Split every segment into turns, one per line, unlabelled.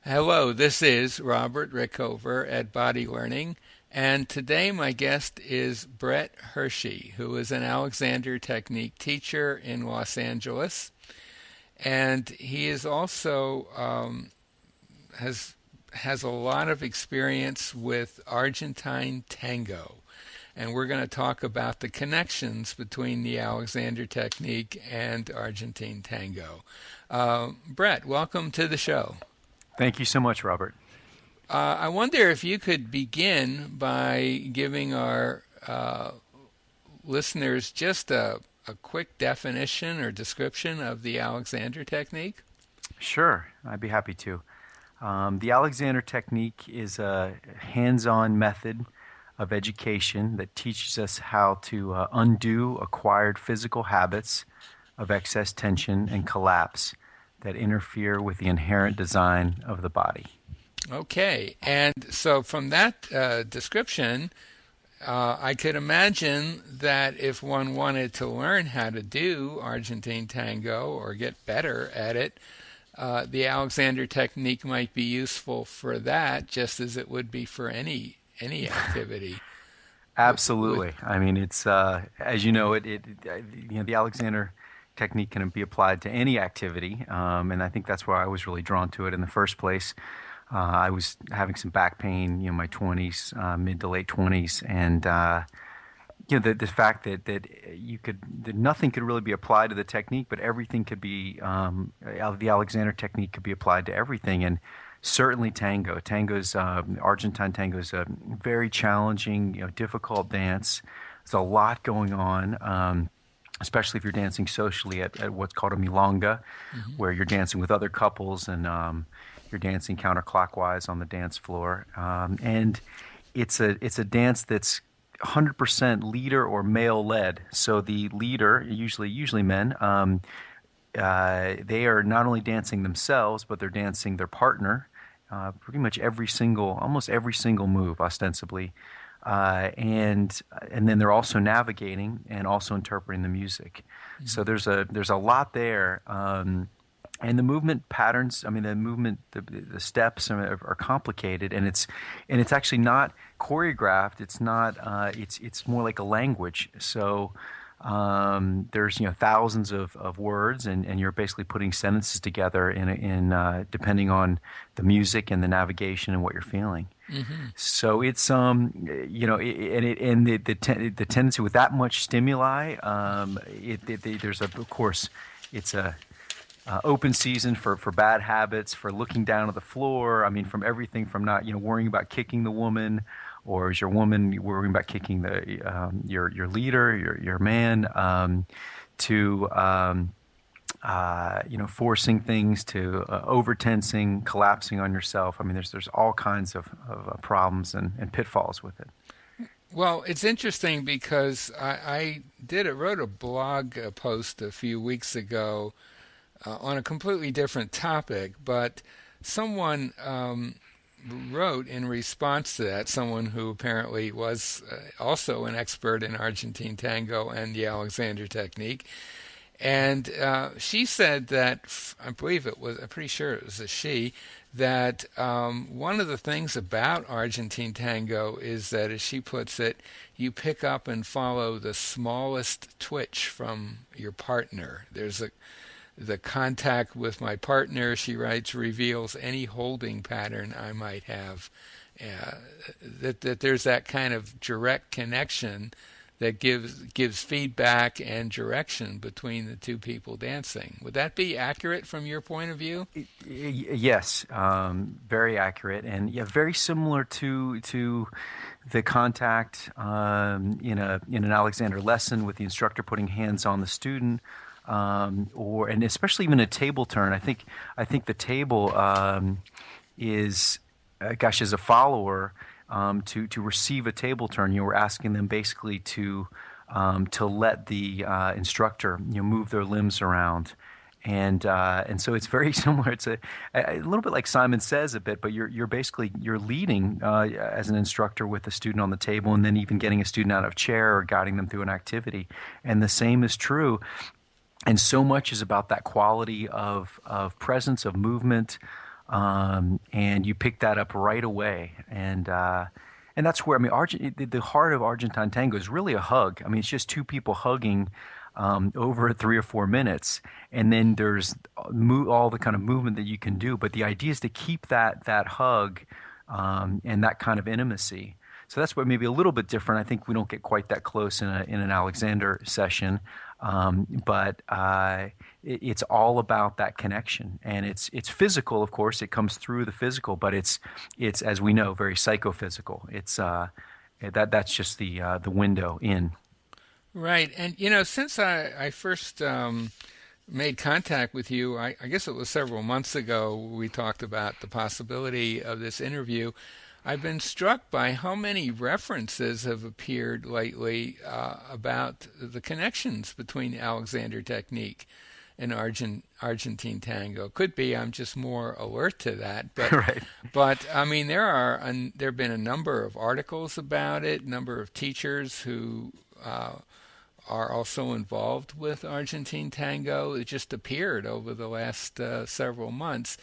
Hello, this is Robert Rickover at Body Learning, and today my guest is Brett Hershey, who is an Alexander Technique teacher in Los Angeles, and he is also has a lot of experience with Argentine Tango, and we're going to talk about the connections between the Alexander Technique and Argentine Tango. Brett, welcome to the show.
Thank you so much, Robert.
I wonder if you could begin by giving our listeners just a quick definition or description of the Alexander Technique.
Sure, I'd be happy to. The Alexander Technique is a hands-on method of education that teaches us how to undo acquired physical habits of excess tension and collapse that interfere with the inherent design of the body.
Okay, and so from that description, I could imagine that if one wanted to learn how to do Argentine Tango or get better at it, the Alexander Technique might be useful for that, just as it would be for any activity.
Absolutely. I mean, it's as you know, the Alexander Technique can be applied to any activity, and I think that's why I was really drawn to it in the first place. I was having some back pain, in my 20s, mid to late 20s, and the fact that nothing could really be applied to the technique, but everything could be the Alexander Technique could be applied to everything, and certainly tango. Argentine tango is a very challenging, difficult dance. There's a lot going on. Especially if you're dancing socially at what's called a milonga, where you're dancing with other couples and you're dancing counterclockwise on the dance floor. And it's a dance that's 100% leader or male led. So the leader, usually men, they are not only dancing themselves, but they're dancing their partner. Pretty much almost every single move, ostensibly. And then they're also navigating and also interpreting the music. Mm-hmm. So there's a lot there, and the movement patterns. I mean, the steps are complicated, and it's actually not choreographed. It's not. It's more like a language. So there's thousands of words, and you're basically putting sentences together in depending on the music and the navigation and what you're feeling. Mm-hmm. So it's the tendency with that much stimuli, there's of course it's a open season for bad habits, for looking down at the floor. I mean, from everything from not worrying about kicking the woman, or is your woman worrying about kicking your leader, your man, to forcing things, to over-tensing, collapsing on yourself. I mean, there's all kinds of problems and pitfalls with it.
Well, it's interesting because I wrote a blog post a few weeks ago on a completely different topic, but someone wrote in response to that, someone who apparently was also an expert in Argentine Tango and the Alexander Technique. And she said that, I'm pretty sure it was a she, that one of the things about Argentine Tango is that, as she puts it, you pick up and follow the smallest twitch from your partner. The contact with my partner, she writes, reveals any holding pattern I might have. That there's that kind of direct connection that gives feedback and direction between the two people dancing. Would that be accurate from your point of view?
Yes, very accurate, and very similar to the contact in an Alexander lesson with the instructor putting hands on the student, and especially even a table turn. I think the table is, as a follower. To receive a table turn, we're asking them basically to let the instructor move their limbs around, and so it's very similar. It's a little bit like Simon Says a bit, but you're basically leading as an instructor with the student on the table, and then even getting a student out of chair or guiding them through an activity. And the same is true. And so much is about that quality of presence, of movement, and you pick that up right away. And that's where, I mean, the heart of Argentine tango is really a hug. I mean, it's just two people hugging over 3 or 4 minutes, and then there's all the kind of movement that you can do. But the idea is to keep that hug and that kind of intimacy. So that's what maybe a little bit different. I think we don't get quite that close in an Alexander session, but it's all about that connection, and it's physical, of course. It comes through the physical, but it's as we know very psychophysical. It's that's just the window in.
Right. And, since I first made contact with you, I guess it was several months ago, we talked about the possibility of this interview. I've been struck by how many references have appeared lately about the connections between the Alexander technique and Argentine tango. Could be I'm just more alert to that, but
Right.
I mean there have been a number of articles about it, number of teachers who are also involved with Argentine tango. It just appeared over the last several months.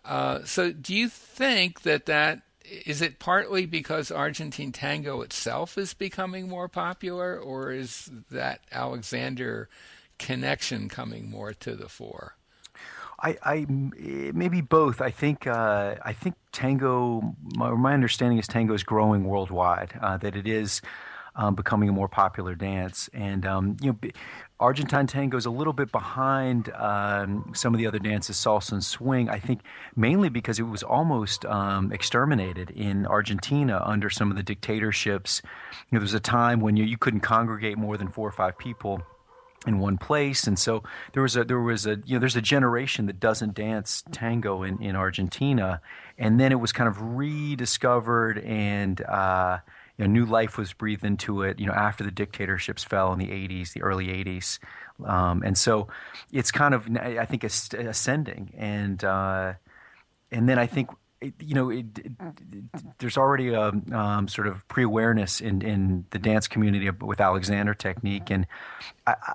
So do you think that is it partly because Argentine tango itself is becoming more popular, or is that Alexander connection coming more to the fore?
I maybe both. I think tango. My understanding is tango is growing worldwide. That it is becoming a more popular dance, and Argentine tango is a little bit behind some of the other dances, salsa and swing. I think mainly because it was almost exterminated in Argentina under some of the dictatorships. There was a time when you couldn't congregate more than 4 or 5 people in one place, and so there was a there's a generation that doesn't dance tango in Argentina, and then it was kind of rediscovered, and new life was breathed into it, after the dictatorships fell in the 80s, the early 80s. And so it's kind of, I think, ascending. And then I think, there's already a sort of pre-awareness in the dance community with Alexander technique. And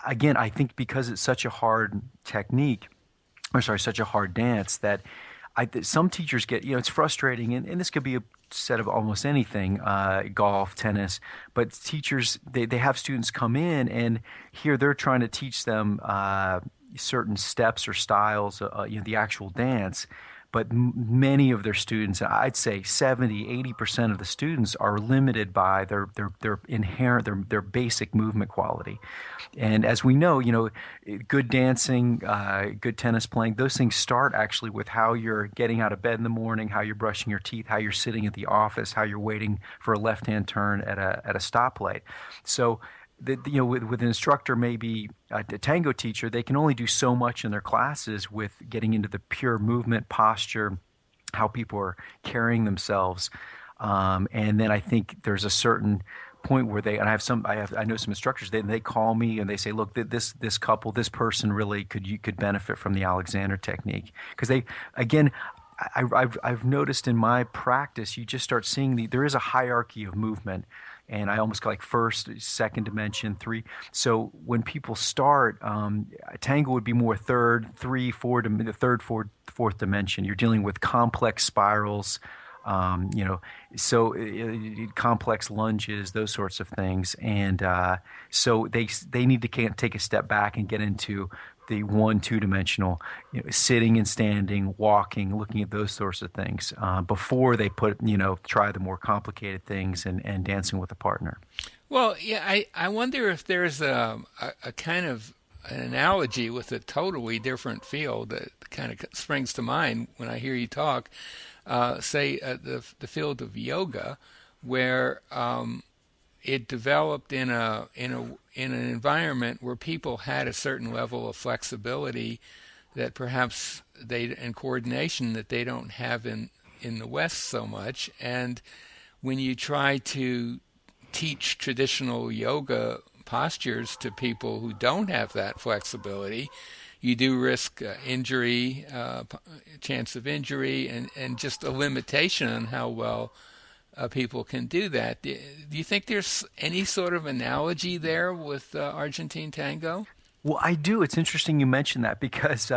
again, I think because it's such a hard technique, or sorry, such a hard dance that some teachers get, it's frustrating, and this could be a set of almost anything, golf, tennis, but teachers, they have students come in, and here they're trying to teach them certain steps or styles, the actual dance. But many of their students, I'd say 70, 80% of the students are limited by their inherent, their basic movement quality. And as we know, good dancing, good tennis playing, those things start actually with how you're getting out of bed in the morning, how you're brushing your teeth, how you're sitting at the office, how you're waiting for a left-hand turn at a stoplight. So with an instructor, maybe a tango teacher, they can only do so much in their classes with getting into the pure movement, posture, how people are carrying themselves. And then I think there's a certain point where I know some instructors, they call me and they say, look, this couple, this person really could benefit from the Alexander technique. Because again, I've noticed in my practice, you just start seeing there is a hierarchy of movement, and I almost like first, second dimension, three. So when people start, tango would be more third, three, fourth dimension. You're dealing with complex spirals, so complex lunges, those sorts of things, and so they need to take a step back and get into the 1, 2 dimensional, sitting and standing, walking, looking at those sorts of things before they try the more complicated things and dancing with a partner.
Well, yeah, I wonder if there's a kind of an analogy with a totally different field that kind of springs to mind when I hear you talk. Say the field of yoga, where it developed in an environment where people had a certain level of flexibility that perhaps and coordination that they don't have in the West so much. And when you try to teach traditional yoga postures to people who don't have that flexibility, you do risk injury, chance of injury, and just a limitation on how well people can do that. Do you think there's any sort of analogy there with Argentine tango?
Well, I do. It's interesting you mentioned that because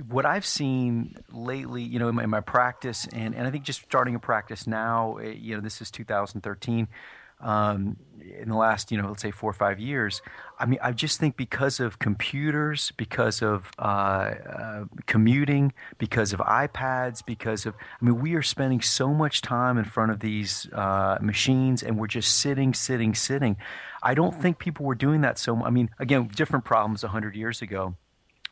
what I've seen lately, in my practice, and I think just starting a practice now, this is 2013. In the last, let's say 4 or 5 years, I mean, I just think because of computers, because of commuting, because of iPads, I mean, we are spending so much time in front of these machines, and we're just sitting, sitting, sitting. I don't think people were doing that so much. I mean, again, different problems 100 years ago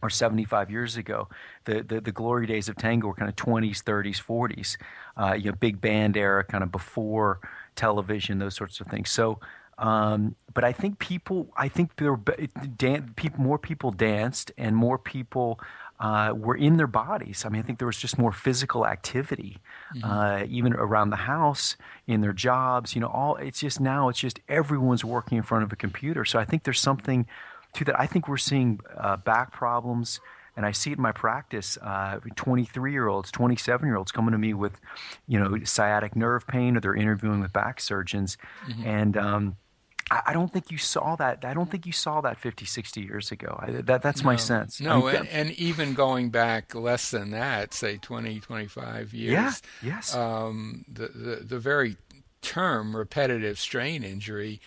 or 75 years ago. The glory days of tango were kind of 20s, 30s, 40s, big band era, kind of before television, those sorts of things. So, but I think more people danced, and more people were in their bodies. I mean, I think there was just more physical activity, even around the house, in their jobs. It's just now it's just everyone's working in front of a computer. So I think there's something to that. I think we're seeing back problems, and I see it in my practice. 23-year-olds, 27-year-olds coming to me with, sciatic nerve pain, or they're interviewing with back surgeons, and I don't think you saw that. I don't think you saw that 50, 60 years ago. That's my
No,
sense.
no, and even going back less than that, say 20, 25
Yeah.
years,
Yes.
the very term repetitive strain injury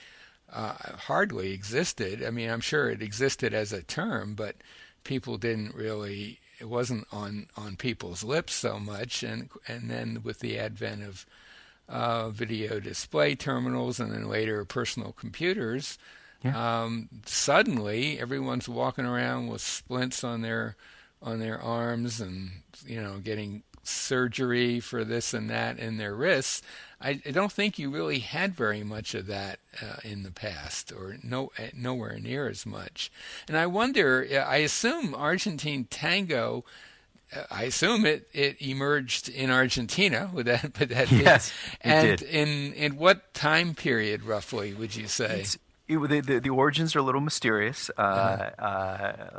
hardly existed. I mean, I'm sure it existed as a term, but people didn't really. It wasn't on people's lips so much, and then with the advent of video display terminals, and then later personal computers,
Yeah.
suddenly everyone's walking around with splints on their arms, and getting surgery for this and that in their wrists. I don't think you really had very much of that in the past, or nowhere near as much. And I wonder, I assume Argentine tango, I assume it emerged in Argentina. Would that be?
Yes, it
And
did.
in what time period roughly would you say?
The origins are a little mysterious.
Uh-huh.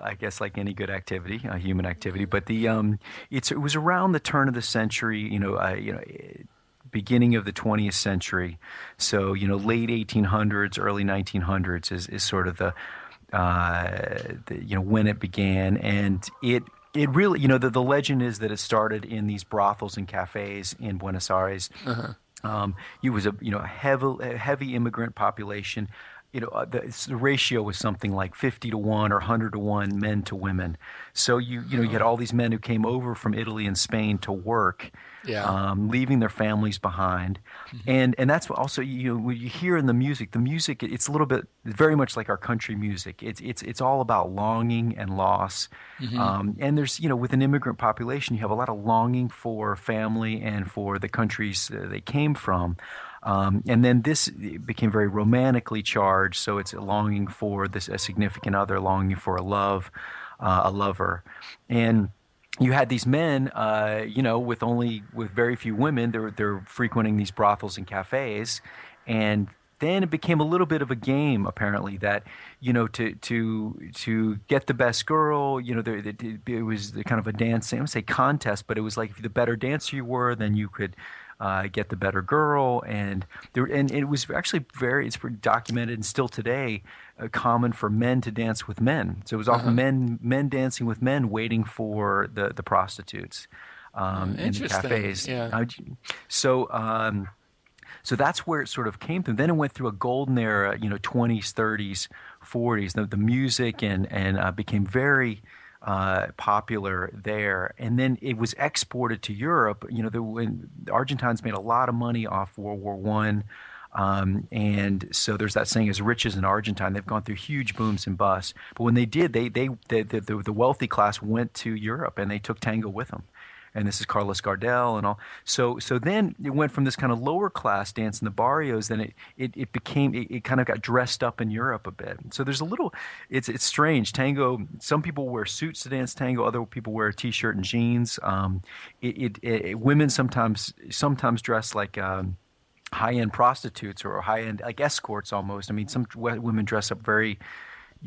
I guess like any good activity, human activity. But it was around the turn of the century. Beginning of the 20th century. So late 1800s, early 1900s is sort of when it began, and it really, the legend is that it started in these brothels and cafes in Buenos Aires.
Uh-huh.
It was a heavy immigrant population. The ratio was something like 50 to 1 or 100 to 1 men to women. So you had
Oh,
all these men who came over from Italy and Spain to work,
yeah.
leaving their families behind, and that's what also what you hear in the music. The music, it's a little bit very much like our country music. It's all about longing and loss,
Hmm.
and there's with an immigrant population, you have a lot of longing for family and for the countries they came from. And then this became very romantically charged, so it's a longing for a significant other, longing for a lover, and you had these men, with very few women. They're frequenting these brothels and cafes, and then it became a little bit of a game, apparently, that to get the best girl, it was kind of a dance. I don't say contest, but it was like if the better dancer you were, then you could get the better girl, and it was actually it's pretty documented, and still today common for men to dance with men. So it was often
Uh-huh.
men dancing with men, waiting for the prostitutes in the
Interesting.
cafes.
Yeah.
So that's where it sort of came through. Then it went through a golden era, 20s, 30s, 40s. The music and became very popular there, and then it was exported to Europe. When the Argentines made a lot of money off World War One, and so there's that saying, "As rich as an Argentine." They've gone through huge booms and busts, but when they did, the wealthy class went to Europe and they took tango with them. And this is Carlos Gardel and all. So then it went from this kind of lower class dance in the barrios. Then it became it kind of got dressed up in Europe a bit. So there's a little. It's strange. Tango. Some people wear suits to dance tango. Other people wear a t-shirt and jeans. Women sometimes dress like high-end prostitutes or high-end like escorts almost. I mean, some women dress up very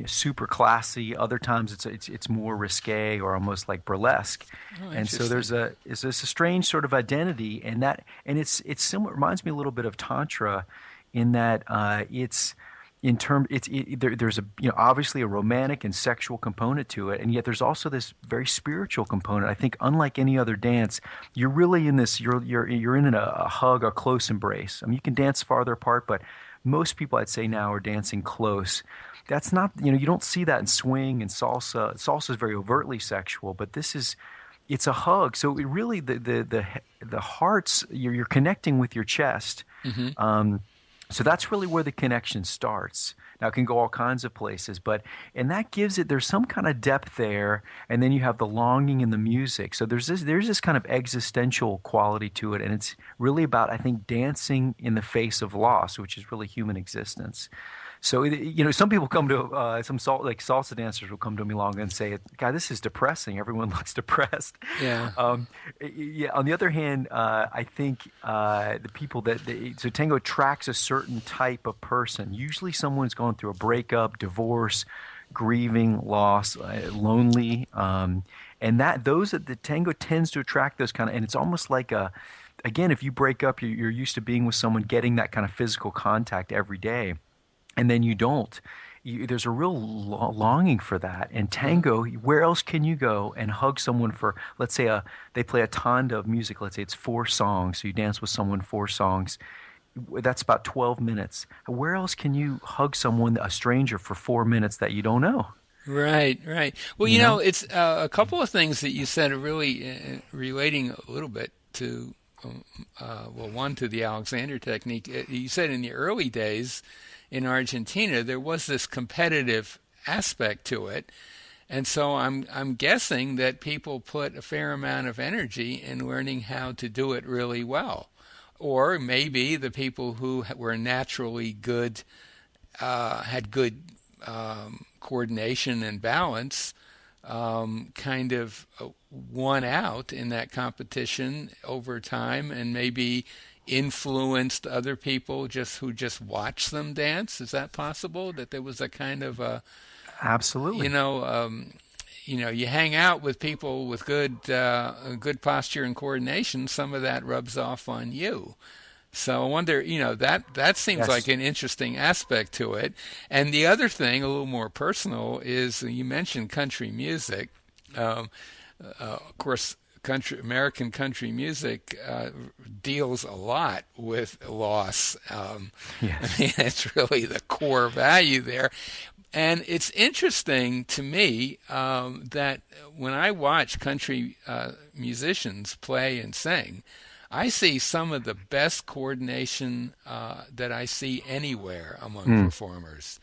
super classy. Other times it's more risque or almost like burlesque.
Oh,
And so
interesting.
it's a strange sort of identity, and it's similar. It reminds me a little bit of tantra, in that in term there's a obviously a romantic and sexual component to it, and yet there's also this very spiritual component. I think unlike any other dance, you're really in this you're in a hug, a close embrace. I mean, you can dance farther apart, but most people I'd say now are dancing close. That's not, you don't see that in swing and salsa. Salsa is very overtly sexual, but this is, it's a hug. So it really, the hearts, you're connecting with your chest.
Hmm.
So that's really where the connection starts. Now it can go all kinds of places, and that gives it, there's some kind of depth there, and then you have the longing in the music. So there's this kind of existential quality to it, and it's really about, I think, dancing in the face of loss, which is really human existence. So some people come to like salsa dancers will come to me long and say, "God, this is depressing. Everyone looks depressed."
Yeah.
Yeah. On the other hand, I think the people so tango attracts a certain type of person. Usually, someone's going through a breakup, divorce, grieving, loss, lonely, and the tango tends to attract those kind of. And it's almost like again, if you break up, you're used to being with someone, getting that kind of physical contact every day, and then you don't. There's a real longing for that. And tango, where else can you go and hug someone for, let's say, they play a tanda of music. Let's say it's 4 songs. So you dance with someone 4 songs. That's about 12 minutes. Where else can you hug someone, a stranger, for 4 minutes that you don't know?
Right, right. Well,
You know?
it's a couple of things that you said are really relating a little bit to, well, one to the Alexander technique. You said in the early days in Argentina there was this competitive aspect to it, and so I'm guessing that people put a fair amount of energy in learning how to do it really well, or maybe the people who were naturally good had good coordination and balance, kind of won out in that competition over time, and maybe influenced other people who just watched them dance. Is that possible? That there was a kind of a, you
Absolutely.
know, you hang out with people with good posture and coordination. Some of that rubs off on you. So I wonder, that seems like
Yes.
an interesting aspect to it. And the other thing, a little more personal, is you mentioned country music. Um, of course, American country music deals a lot with loss. I
Yes.
mean, it's really the core value there. And it's interesting to me that when I watch country musicians play and sing, I see some of the best coordination that I see anywhere among
Mm.
performers.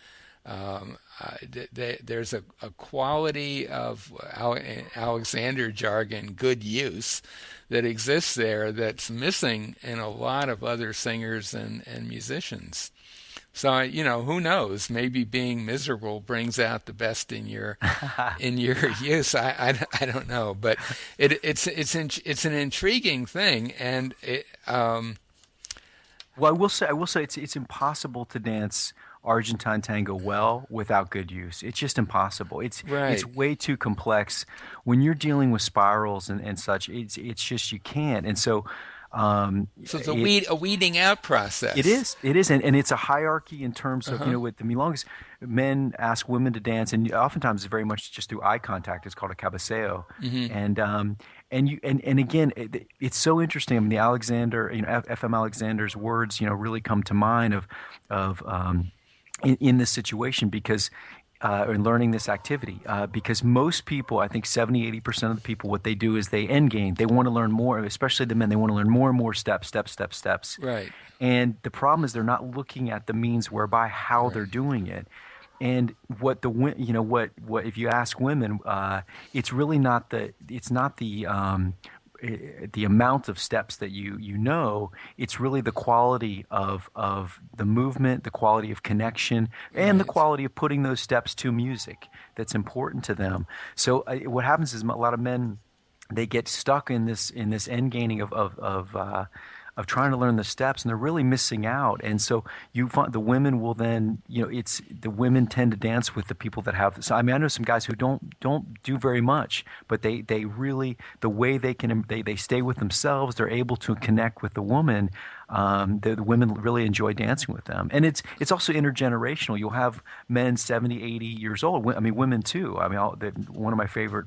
There's a quality of Alexander jargon, good use, that exists there that's missing in a lot of other singers and musicians. So, who knows? Maybe being miserable brings out the best in your use. I don't know, but it's an intriguing thing, and
Well, I will say it's impossible to dance Argentine tango well without good use. It's just impossible. It's
right.
way too complex. When you're dealing with spirals and such, it's just you can't. And so
So it's
it
a weeding out
it
process.
is. It is, and it's a hierarchy in terms
Uh
of,
huh.
with the milongas, men ask women to dance, and oftentimes it's very much just through eye contact. It's called a cabeceo,
Hmm.
and again, it's so interesting. I mean, the Alexander, FM Alexander's words, really come to mind of in this situation because in learning this activity because most people, I think 70-80% of the people, what they do is they end game. They want to learn more, especially the men. They want to learn more and more steps.
Right.
And the problem is they're not looking at the means whereby how they're
Right.
doing it. And what if you ask women, it's really not the amount of steps that you know. It's really the quality of the movement, the quality of connection, and the
Right.
quality of putting those steps to music that's important to them. So what happens is a lot of men, they get stuck in this end gaining of trying to learn the steps, and they're really missing out. And so you find the women will then, it's the women tend to dance with the people that have. So I mean, I know some guys who don't do very much, but they really, the way they stay with themselves, they're able to connect with the woman. The women really enjoy dancing with them, and it's also intergenerational. You'll have men 70, 80 years old. I mean, women too. I mean, one of my favorite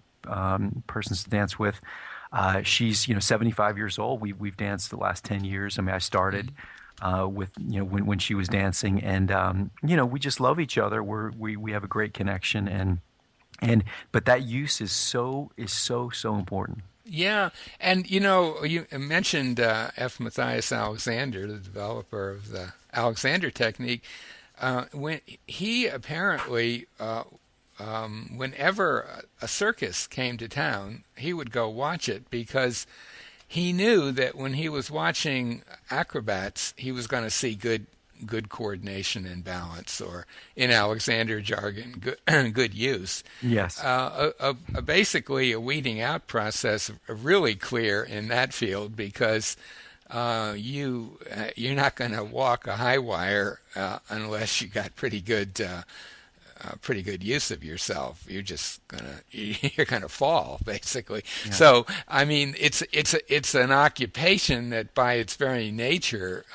persons to dance with. She's 75 years old. We've danced the last 10 years. I mean, I started with when she was dancing, and we just love each other. We have a great connection, and but that use is so important.
Yeah, and you mentioned F. Matthias Alexander, the developer of the Alexander technique. When he apparently, whenever a circus came to town, he would go watch it because he knew that when he was watching acrobats, he was going to see good coordination and balance, or in Alexander jargon, good use.
Yes.
Basically, a weeding out process really clear in that field because you're not going to walk a high wire unless you got pretty good use of yourself. You're gonna fall basically. Yeah. So I mean, it's an occupation that by its very nature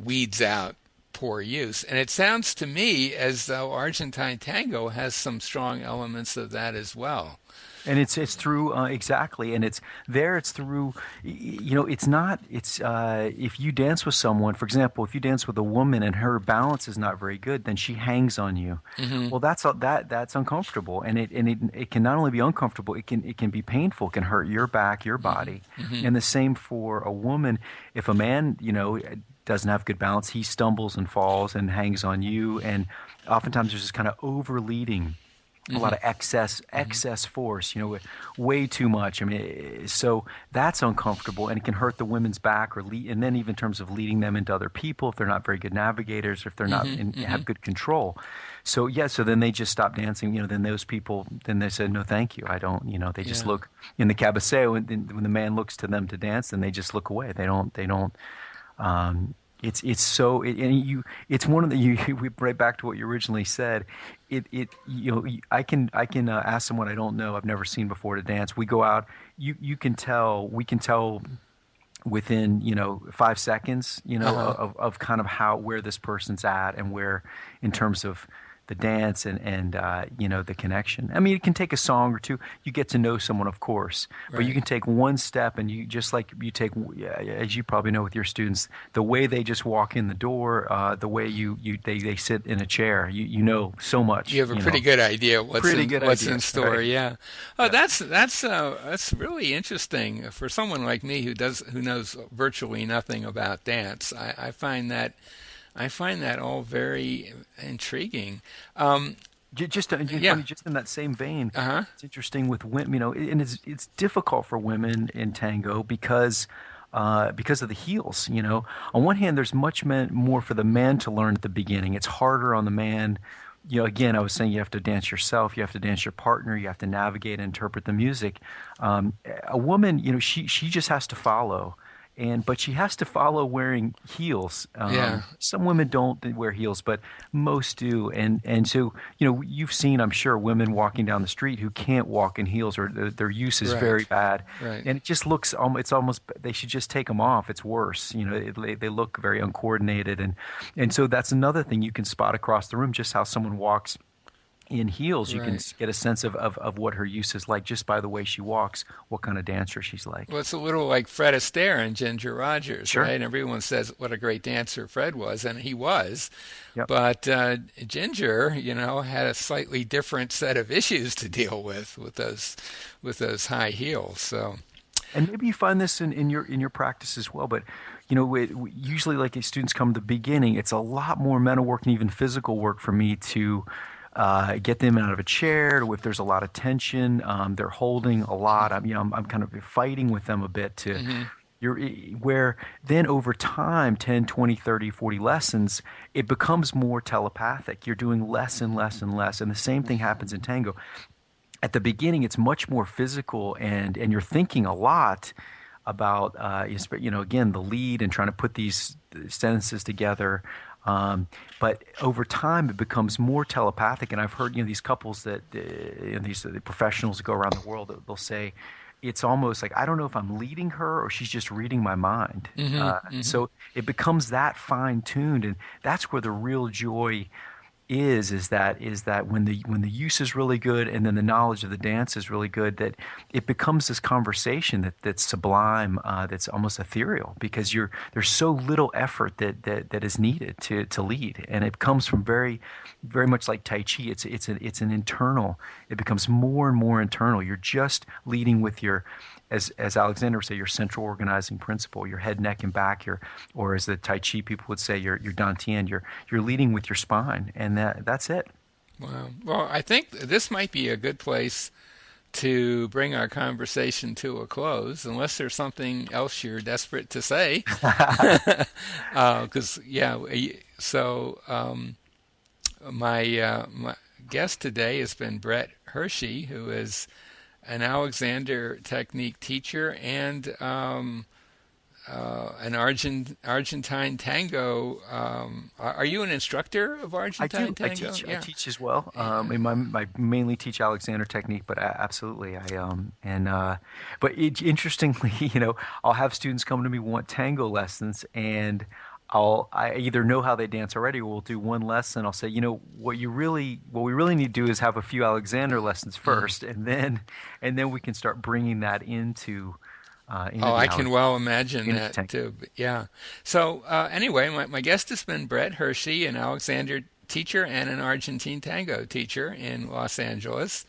weeds out poor use. And it sounds to me as though Argentine tango has some strong elements of that as well.
And it's through exactly, and it's through, if you dance with someone, for example, if you dance with a woman and her balance is not very good, then she hangs on you. Mm-hmm. Well, that's uncomfortable, and it can not only be uncomfortable, it can be painful, it can hurt your back, your body, mm-hmm. and the same for a woman. If a man, doesn't have good balance, he stumbles and falls and hangs on you, and oftentimes there's this kind of over leading. A lot of excess force, way too much. I mean, so that's uncomfortable, and it can hurt the women's back, and then even in terms of leading them into other people if they're not very good navigators, or if they're not have good control. So so then they just stop dancing. Then those people, then they said, no, thank you, I don't. They just look in the cabaseo, when the man looks to them to dance, then they just look away. They don't. It's one of the we right back to what you originally said. I can ask someone I don't know, I've never seen before to dance. We go out, we can tell within 5 seconds of kind of where this person's at, and where in terms of the dance and the connection. I mean, it can take a song or two. You get to know someone, of course, right. But you can take one step, and you just like you take, as you probably know with your students, the way they just walk in the door, the way they sit in a chair. You know so much.
You have a pretty good idea what's in store. Right. Yeah. Oh,
yeah.
That's really interesting for someone like me who knows virtually nothing about dance. I find that all very intriguing.
Just in that same vein, It's interesting with women, and it's difficult for women in tango because of the heels. On one hand, there's much more for the man to learn at the beginning. It's harder on the man. Again, I was saying you have to dance yourself, you have to dance your partner, you have to navigate and interpret the music. A woman, she just has to follow. But she has to follow wearing heels. Some women don't wear heels, but most do. And so, you've seen, I'm sure, women walking down the street who can't walk in heels, or their use is very bad.
Right.
And it just looks, it's almost, they should just take them off. It's worse. They look very uncoordinated. And so that's another thing you can spot across the room, just how someone walks in heels. You can get a sense of what her use is like just by the way she walks, what kind of dancer she's like.
Well, it's a little like Fred Astaire and Ginger Rogers,
sure.
Right? Everyone says what a great dancer Fred was, and he was.
Yep.
But Ginger, had a slightly different set of issues to deal with those high heels. So,
and maybe you find this in your practice as well, but usually, like as students come to the beginning, it's a lot more mental work and even physical work for me to get them out of a chair. If there's a lot of tension, they're holding a lot. I'm kind of fighting with them a bit to where then over time, 10, 20, 30, 40 lessons, it becomes more telepathic. You're doing less and less and less. And the same thing happens in tango. At the beginning, it's much more physical, and you're thinking a lot. about again, the lead and trying to put these sentences together. But over time, it becomes more telepathic. And I've heard these couples that these the professionals that go around the world, they'll say it's almost like I don't know if I'm leading her or she's just reading my mind.
Hmm. Hmm.
So it becomes that fine tuned, and that's where the real joy is that when the use is really good and then the knowledge of the dance is really good, that it becomes this conversation that's sublime, that's almost ethereal, because there's so little effort that is needed to lead, and it comes from very very much like Tai Chi. It's an internal. It becomes more and more internal. You're just leading with your, as Alexander would say, your central organizing principle, your head, neck, and back, or as the Tai Chi people would say, your dantian. You're leading with your spine, and that's it.
Wow. Well, I think this might be a good place to bring our conversation to a close, unless there's something else you're desperate to say. Because my guest today has been Brett Hershey, who is an Alexander Technique teacher and an Argentine Tango. Are you an instructor of
I
Argentine
do. I
Tango?
teach. I
Yeah.
teach as well. I mainly teach Alexander technique, but absolutely, I and but interestingly, I'll have students come to me want tango lessons, and I either know how they dance already, or we'll do one lesson. I'll say, what we really need to do is have a few Alexander lessons
Mm.
first, and then we can start bringing that into
Oh,
the
I can well imagine
into
that
tango.
too. But yeah. So anyway, my guest has been Brett Hershey, an Alexander teacher and an Argentine tango teacher in Los Angeles.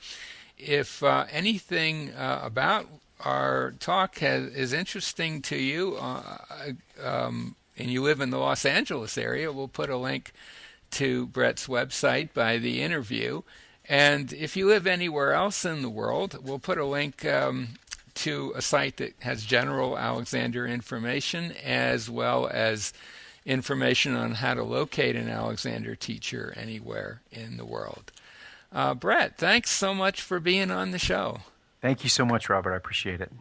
If anything about our talk is interesting to you, and you live in the Los Angeles area, we'll put a link to Brett's website by the interview. And if you live anywhere else in the world, we'll put a link to a site that has general Alexander information, as well as information on how to locate an Alexander teacher anywhere in the world. Brett, thanks so much for being on the show.
Thank you so much, Robert. I appreciate it.